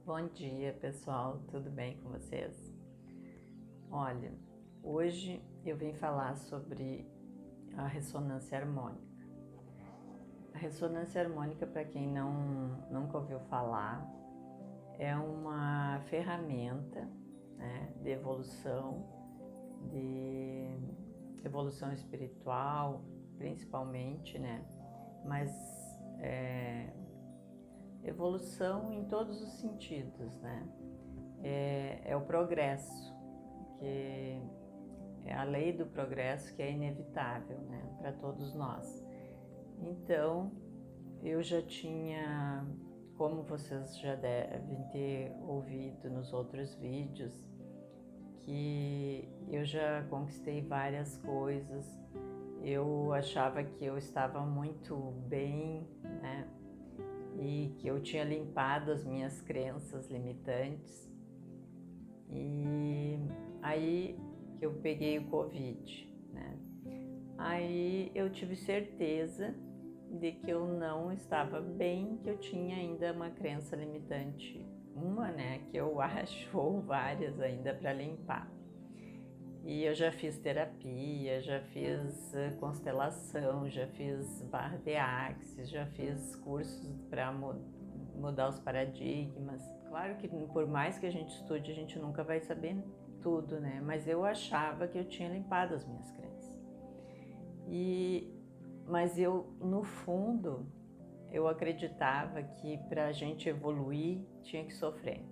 Bom dia, pessoal, tudo bem com vocês? Olha, hoje eu vim falar sobre a ressonância harmônica. A ressonância harmônica, para quem nunca ouviu falar, é uma ferramenta, né, de evolução espiritual, principalmente, né? Mas evolução em todos os sentidos, né? É o progresso, que é a lei do progresso que é inevitável, né, para todos nós. Então, eu já tinha, como vocês já devem ter ouvido nos outros vídeos, que eu já conquistei várias coisas. Eu achava que eu estava muito bem, né, e que eu tinha limpado as minhas crenças limitantes. E aí que eu peguei o Covid, né? Aí eu tive certeza de que eu não estava bem, que eu tinha ainda uma crença limitante, né, que eu acho, ou várias ainda para limpar. E eu já fiz terapia, já fiz constelação, já fiz barra de axis, já fiz cursos para mudar os paradigmas. Claro que por mais que a gente estude, a gente nunca vai saber tudo, né? Mas eu achava que eu tinha limpado as minhas crenças. Mas eu, no fundo, eu acreditava que para a gente evoluir tinha que sofrer.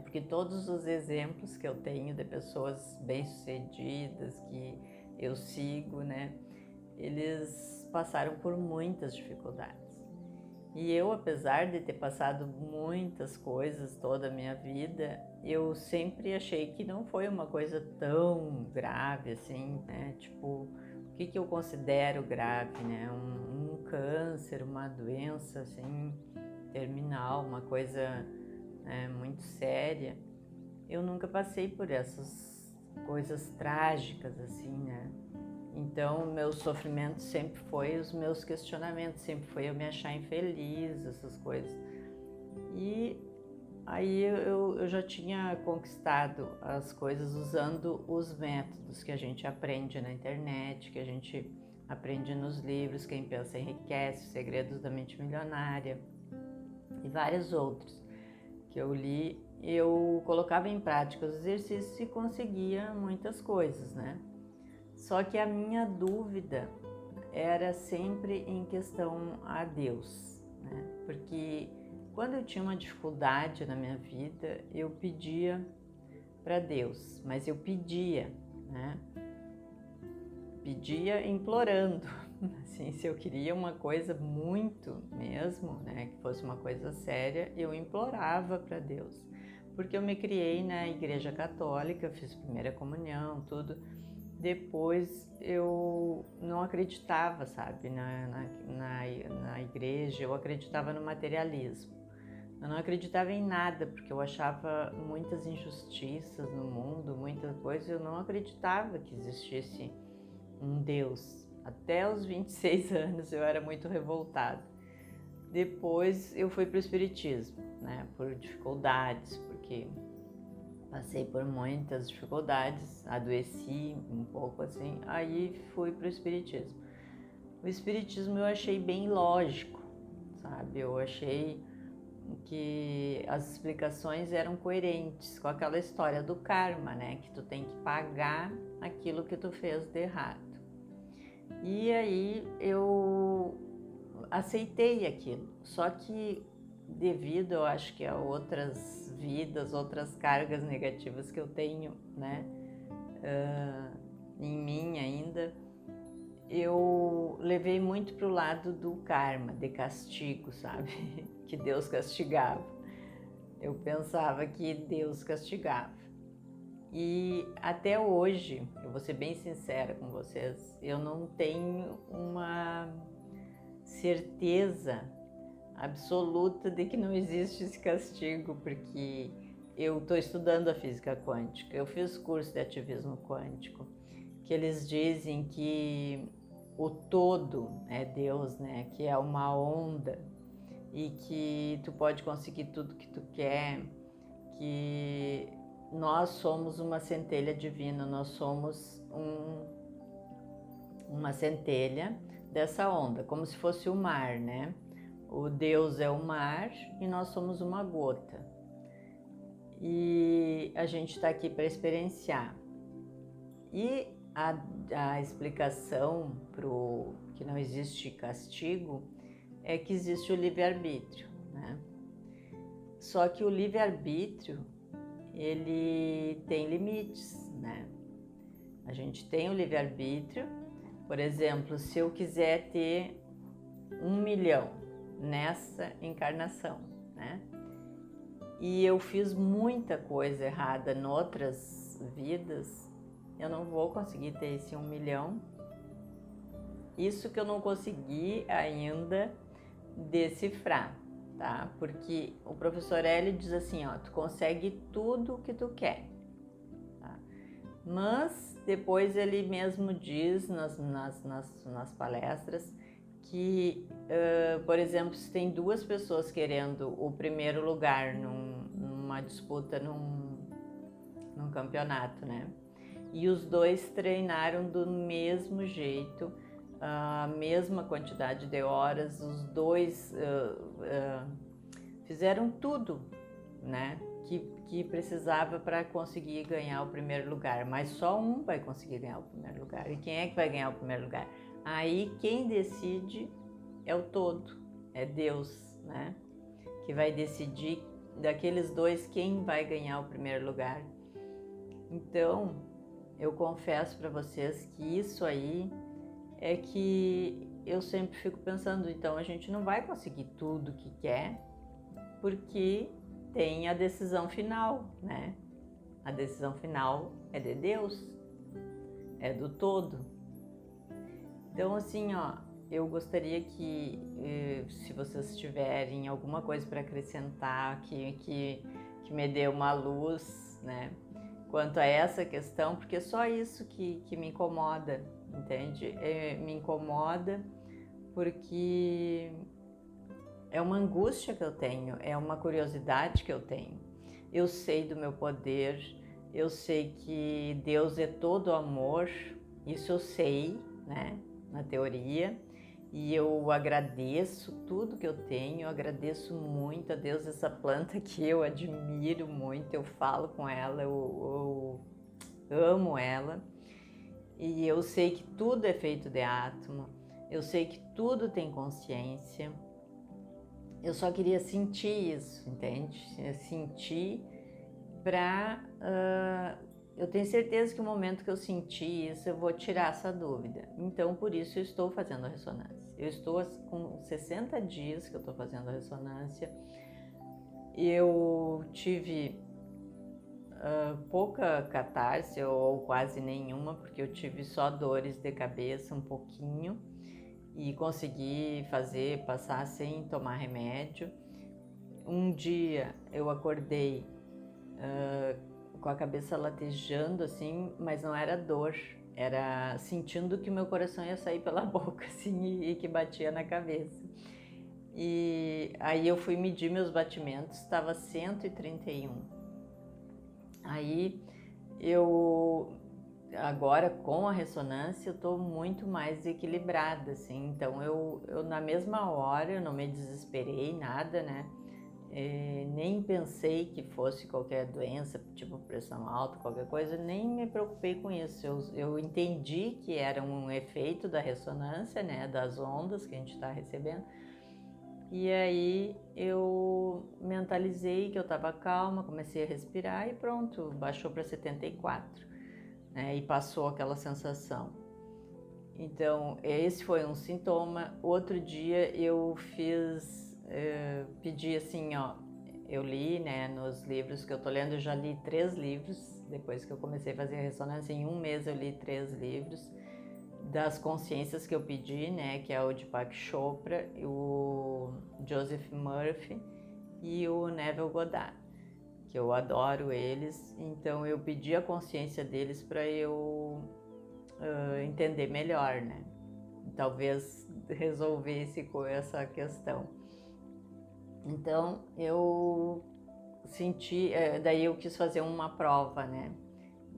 Porque todos os exemplos que eu tenho de pessoas bem-sucedidas, que eu sigo, né, eles passaram por muitas dificuldades. E eu, apesar de ter passado muitas coisas toda a minha vida, eu sempre achei que não foi uma coisa tão grave assim, né? Tipo, o que eu considero grave, né? Um câncer, uma doença assim, terminal, uma coisa muito séria. Eu nunca passei por essas coisas trágicas assim, né? Então, meu sofrimento sempre foi os meus questionamentos, sempre foi eu me achar infeliz, essas coisas. E aí eu já tinha conquistado as coisas usando os métodos que a gente aprende na internet, que a gente aprende nos livros, Quem Pensa Enriquece, Segredos da Mente Milionária e vários outros que eu li. Eu colocava em prática os exercícios e conseguia muitas coisas, né? Só que a minha dúvida era sempre em questão a Deus, né? Porque quando eu tinha uma dificuldade na minha vida, eu pedia para Deus, mas eu pedia, né? Pedia implorando, assim, se eu queria uma coisa muito mesmo, né, que fosse uma coisa séria, eu implorava para Deus. Porque eu me criei na igreja católica, fiz primeira comunhão, tudo. Depois eu não acreditava, sabe, na igreja, eu acreditava no materialismo. Eu não acreditava em nada, porque eu achava muitas injustiças no mundo, muita coisa, eu não acreditava que existisse um Deus. Até os 26 anos eu era muito revoltada. Depois eu fui para o Espiritismo, né, por dificuldades, porque passei por muitas dificuldades, adoeci um pouco assim, aí fui para o Espiritismo. O Espiritismo eu achei bem lógico, sabe? Eu achei que as explicações eram coerentes com aquela história do karma, né? Que tu tem que pagar aquilo que tu fez de errado. E aí eu aceitei aquilo, só que devido, eu acho que a outras vidas, outras cargas negativas que eu tenho, né, em mim ainda, eu levei muito pro lado do karma, de castigo, sabe? Que Deus castigava. Eu pensava que Deus castigava. E até hoje, eu vou ser bem sincera com vocês, eu não tenho uma certeza absoluta de que não existe esse castigo, porque eu estou estudando a física quântica, eu fiz curso de ativismo quântico, que eles dizem que o todo é Deus, né? Que é uma onda e que tu pode conseguir tudo que tu quer, que nós somos uma centelha divina, nós somos uma centelha dessa onda, como se fosse o mar, né? O Deus é o mar e nós somos uma gota. E a gente está aqui para experienciar. E a explicação para que não existe castigo é que existe o livre-arbítrio, né? Só que o livre-arbítrio, ele tem limites, né? A gente tem o livre-arbítrio, por exemplo, se eu quiser ter 1 milhão nessa encarnação, né? E eu fiz muita coisa errada em outras vidas, eu não vou conseguir ter esse 1 milhão. Isso que eu não consegui ainda decifrar, tá? Porque o professor Hélio diz assim, ó, tu consegue tudo o que tu quer, tá? Mas depois ele mesmo diz nas palestras que, por exemplo, se tem 2 pessoas querendo o primeiro lugar numa disputa, num campeonato, né? E os 2 treinaram do mesmo jeito, a mesma quantidade de horas, os 2 fizeram tudo, né, que precisava para conseguir ganhar o primeiro lugar, mas só um vai conseguir ganhar o primeiro lugar. E quem é que vai ganhar o primeiro lugar? Aí quem decide é o todo, é Deus, né, que vai decidir daqueles 2 quem vai ganhar o primeiro lugar. Então, eu confesso para vocês que isso aí é que eu sempre fico pensando, então a gente não vai conseguir tudo que quer, porque tem a decisão final, né? A decisão final é de Deus, é do todo. Então, assim, ó, eu gostaria que, se vocês tiverem alguma coisa para acrescentar, que me dê uma luz, né? Quanto a essa questão, porque é só isso que me incomoda, entende? Me incomoda porque é uma angústia que eu tenho, é uma curiosidade que eu tenho. Eu sei do meu poder, eu sei que Deus é todo amor, isso eu sei, né, na teoria, e eu agradeço tudo que eu tenho, eu agradeço muito a Deus, essa planta que eu admiro muito, eu falo com ela, eu amo ela, e eu sei que tudo é feito de átomo, eu sei que tudo tem consciência. Eu só queria sentir isso, entende? Sentir para... eu tenho certeza que no momento que eu sentir isso, eu vou tirar essa dúvida. Então, por isso, eu estou fazendo a ressonância. Eu estou com 60 dias que eu estou fazendo a ressonância. Eu tive pouca catarse, ou quase nenhuma, porque eu tive só dores de cabeça, um pouquinho. E consegui passar sem tomar remédio. Um dia eu acordei com a cabeça latejando assim, mas não era dor, era sentindo que meu coração ia sair pela boca assim e que batia na cabeça. E aí eu fui medir meus batimentos, estava 131. Aí agora com a ressonância eu estou muito mais equilibrada, assim, então eu na mesma hora eu não me desesperei, nada, né, nem pensei que fosse qualquer doença, tipo pressão alta, qualquer coisa, nem me preocupei com isso, eu entendi que era um efeito da ressonância, né, das ondas que a gente está recebendo, e aí eu mentalizei que eu estava calma, comecei a respirar e pronto, baixou para 74. Né, e passou aquela sensação. Então, esse foi um sintoma. Outro dia eu pedi assim, ó, eu li, né, nos livros que eu tô lendo, eu já li 3 livros, depois que eu comecei a fazer a ressonância, em um mês eu li 3 livros, das consciências que eu pedi, né, que é o Deepak Chopra, o Joseph Murphy e o Neville Goddard, que eu adoro eles, então eu pedi a consciência deles para eu entender melhor, né? Talvez resolvesse com essa questão. Então eu senti, daí eu quis fazer uma prova, né?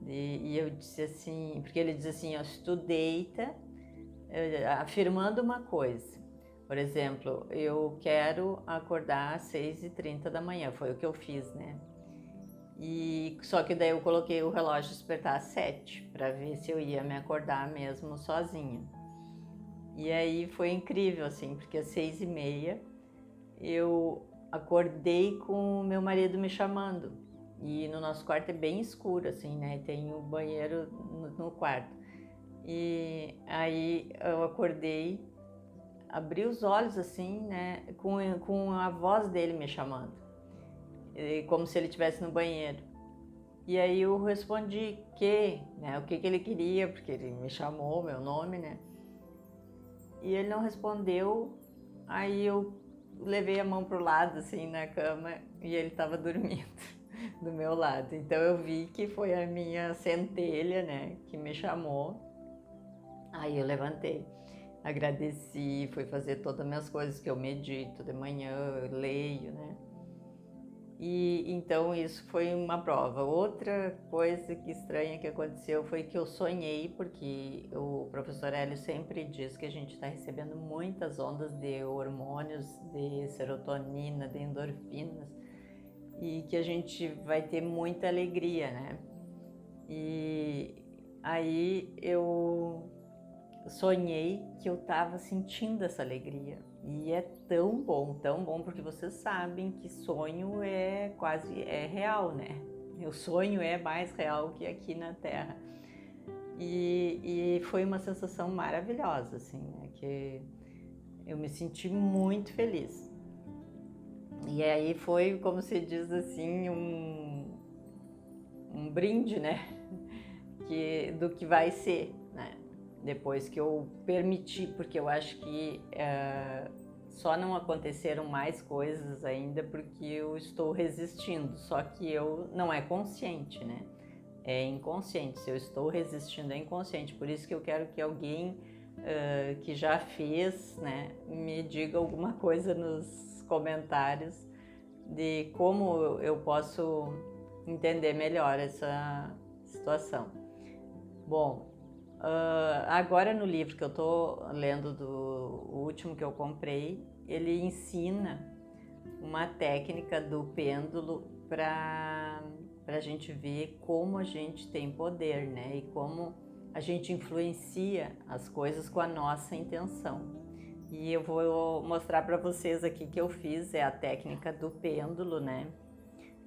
E eu disse assim, porque ele diz assim, ó, se tu deita, afirmando uma coisa. Por exemplo, eu quero acordar às 6h30 da manhã, foi o que eu fiz, né? E só que daí eu coloquei o relógio despertar às 7 para ver se eu ia me acordar mesmo sozinha. E aí foi incrível, assim, porque às 6h30 eu acordei com o meu marido me chamando. E no nosso quarto é bem escuro, assim, né? Tem o banheiro no quarto. E aí eu acordei, abri os olhos, assim, né? Com a voz dele me chamando. Como se ele estivesse no banheiro. E aí eu respondi né? O que ele queria, porque ele me chamou, meu nome, né? E ele não respondeu. Aí eu levei a mão pro lado, assim, na cama, e ele estava dormindo do meu lado. Então eu vi que foi a minha centelha, né, que me chamou. Aí eu levantei, agradeci, fui fazer todas as minhas coisas que eu medito de manhã, eu leio, né. E então isso foi uma prova. Outra coisa que estranha que aconteceu foi que eu sonhei, porque o professor Hélio sempre diz que a gente está recebendo muitas ondas de hormônios, de serotonina, de endorfinas, e que a gente vai ter muita alegria, né? E aí eu sonhei que eu estava sentindo essa alegria. E é tão bom, porque vocês sabem que sonho é quase real, né? O sonho é mais real que aqui na Terra. E foi uma sensação maravilhosa, assim, né? Que eu me senti muito feliz. E aí foi, como se diz assim, um brinde, né? Do que vai ser, né? Depois que eu permiti, porque eu acho que só não aconteceram mais coisas ainda porque eu estou resistindo, só que eu não é consciente, né? É inconsciente. Se eu estou resistindo é inconsciente, por isso que eu quero que alguém que já fez, né, me diga alguma coisa nos comentários de como eu posso entender melhor essa situação. Bom, agora no livro que eu estou lendo, o último que eu comprei, ele ensina uma técnica do pêndulo para a gente ver como a gente tem poder, né? E como a gente influencia as coisas com a nossa intenção. E eu vou mostrar para vocês aqui que eu fiz, é a técnica do pêndulo, né?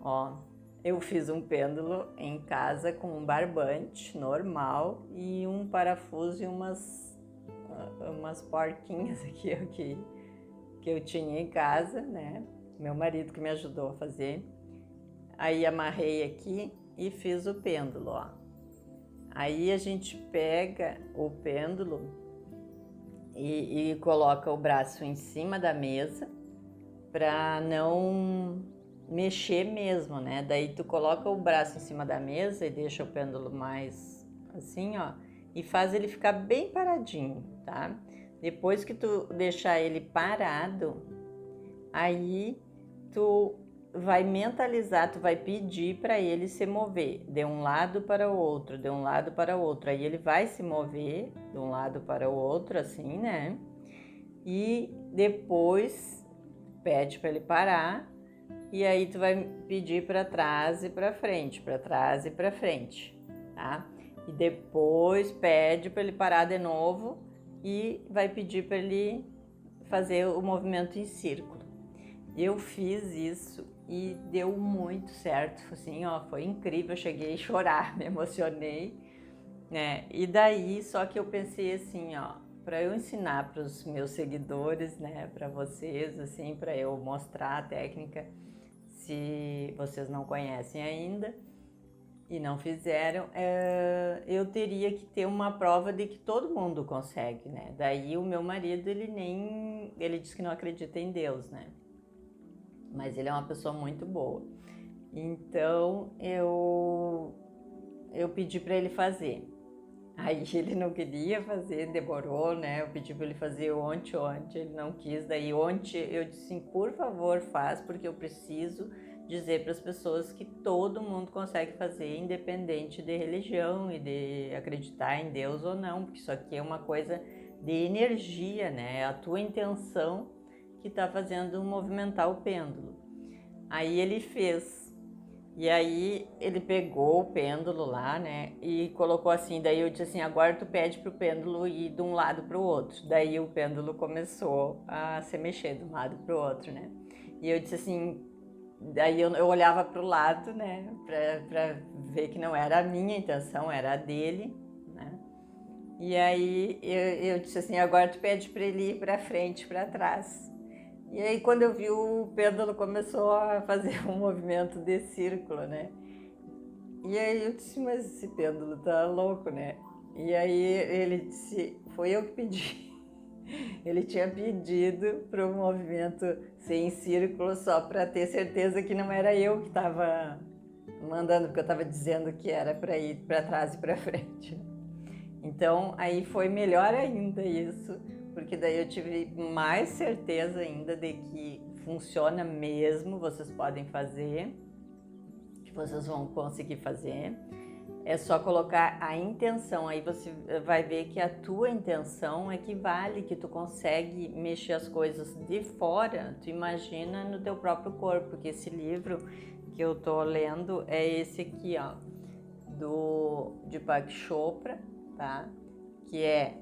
Ó, eu fiz um pêndulo em casa com um barbante normal e um parafuso e umas porquinhas aqui que eu tinha em casa, né? Meu marido que me ajudou a fazer. Aí amarrei aqui e fiz o pêndulo, ó. Aí a gente pega o pêndulo e coloca o braço em cima da mesa para não mexer mesmo, né? Daí tu coloca o braço em cima da mesa e deixa o pêndulo mais assim, ó, e faz ele ficar bem paradinho, tá? Depois que tu deixar ele parado, aí tu vai mentalizar, tu vai pedir para ele se mover de um lado para o outro, de um lado para o outro. Aí ele vai se mover de um lado para o outro, assim, né? E depois pede para ele parar. E aí tu vai pedir para trás e para frente, para trás e para frente, tá? E depois pede para ele parar de novo e vai pedir para ele fazer o movimento em círculo. Eu fiz isso e deu muito certo, assim, ó, foi incrível, eu cheguei a chorar, me emocionei, né? E daí, só que eu pensei assim, ó, para eu ensinar para os meus seguidores, né, para vocês, assim, para eu mostrar a técnica, se vocês não conhecem ainda e não fizeram, eu teria que ter uma prova de que todo mundo consegue, né? Daí o meu marido, ele diz que não acredita em Deus, né? Mas ele é uma pessoa muito boa. Então eu pedi para ele fazer. Aí ele não queria fazer, demorou, né? Eu pedi para ele fazer ontem, ele não quis. Daí ontem eu disse assim, por favor, faz, porque eu preciso dizer para as pessoas que todo mundo consegue fazer, independente de religião e de acreditar em Deus ou não, porque isso aqui é uma coisa de energia, né? É a tua intenção que está fazendo movimentar o pêndulo. Aí ele fez. E aí ele pegou o pêndulo lá, né, e colocou assim, daí eu disse assim, agora tu pede pro pêndulo ir de um lado pro outro. Daí o pêndulo começou a se mexer de um lado pro outro, né. E eu disse assim, daí eu olhava pro lado, né, pra ver que não era a minha intenção, era a dele, né. E aí eu disse assim, agora tu pede pra ele ir pra frente, pra trás. E aí quando eu vi, o pêndulo começou a fazer um movimento de círculo, né? E aí eu disse, mas esse pêndulo tá louco, né? E aí ele disse, foi eu que pedi. Ele tinha pedido para o movimento ser em círculo só para ter certeza que não era eu que estava mandando, porque eu estava dizendo que era para ir para trás e para frente. Então aí foi melhor ainda isso, porque daí eu tive mais certeza ainda de que funciona mesmo, vocês podem fazer, que vocês vão conseguir fazer. É só colocar a intenção, aí você vai ver que a tua intenção é que vale, que tu consegue mexer as coisas de fora, tu imagina no teu próprio corpo, porque esse livro que eu tô lendo é esse aqui, ó, do Deepak Chopra, tá? Que é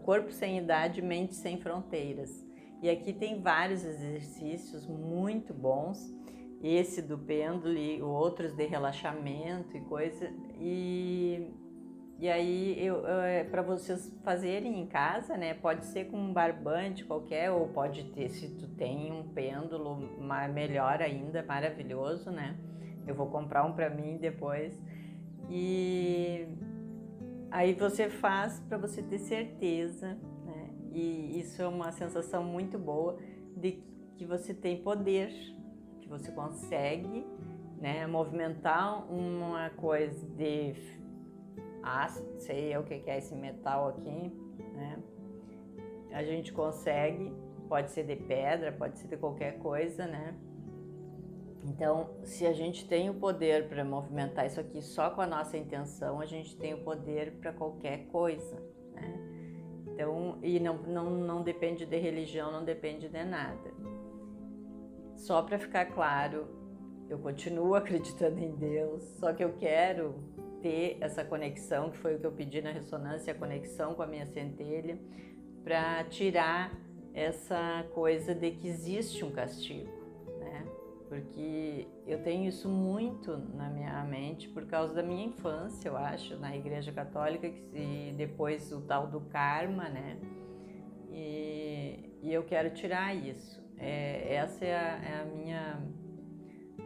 Corpo Sem Idade, Mente Sem Fronteiras. E aqui tem vários exercícios muito bons, esse do pêndulo e outros de relaxamento e coisa. E aí é para vocês fazerem em casa, né? Pode ser com um barbante qualquer, ou pode ter, se tu tem um pêndulo, melhor ainda, maravilhoso, né? Eu vou comprar um para mim depois. E aí você faz para você ter certeza, né? E isso é uma sensação muito boa de que você tem poder, que você consegue, né, movimentar uma coisa de sei eu o que é esse metal aqui, né? A gente consegue, pode ser de pedra, pode ser de qualquer coisa, né? Então, se a gente tem o poder para movimentar isso aqui só com a nossa intenção, a gente tem o poder para qualquer coisa, né? Então, e não depende de religião, não depende de nada. Só para ficar claro, eu continuo acreditando em Deus, só que eu quero ter essa conexão, que foi o que eu pedi na ressonância, a conexão com a minha centelha, para tirar essa coisa de que existe um castigo, né? Porque eu tenho isso muito na minha mente por causa da minha infância, eu acho, na Igreja Católica, e depois o tal do karma, né? E eu quero tirar isso. Essa é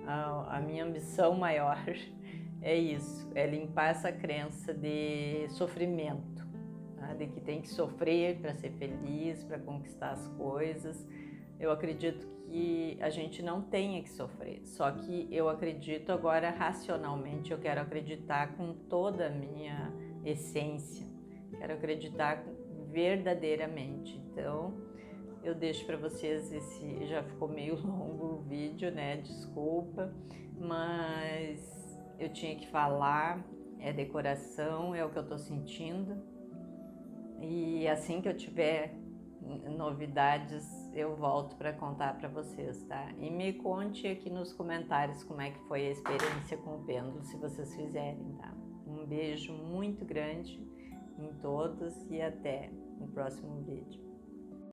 a minha missão maior, é isso, é limpar essa crença de sofrimento, tá? De que tem que sofrer para ser feliz, para conquistar as coisas. Eu acredito que a gente não tenha que sofrer, só que eu acredito agora racionalmente, eu quero acreditar com toda a minha essência, quero acreditar verdadeiramente. Então, eu deixo para vocês esse, já ficou meio longo o vídeo, né? Desculpa, mas eu tinha que falar, é decoração, é o que eu tô sentindo. E assim que eu tiver novidades, eu volto para contar para vocês, tá? E me conte aqui nos comentários como é que foi a experiência com o pêndulo, se vocês fizerem, tá? Um beijo muito grande em todos e até o próximo vídeo.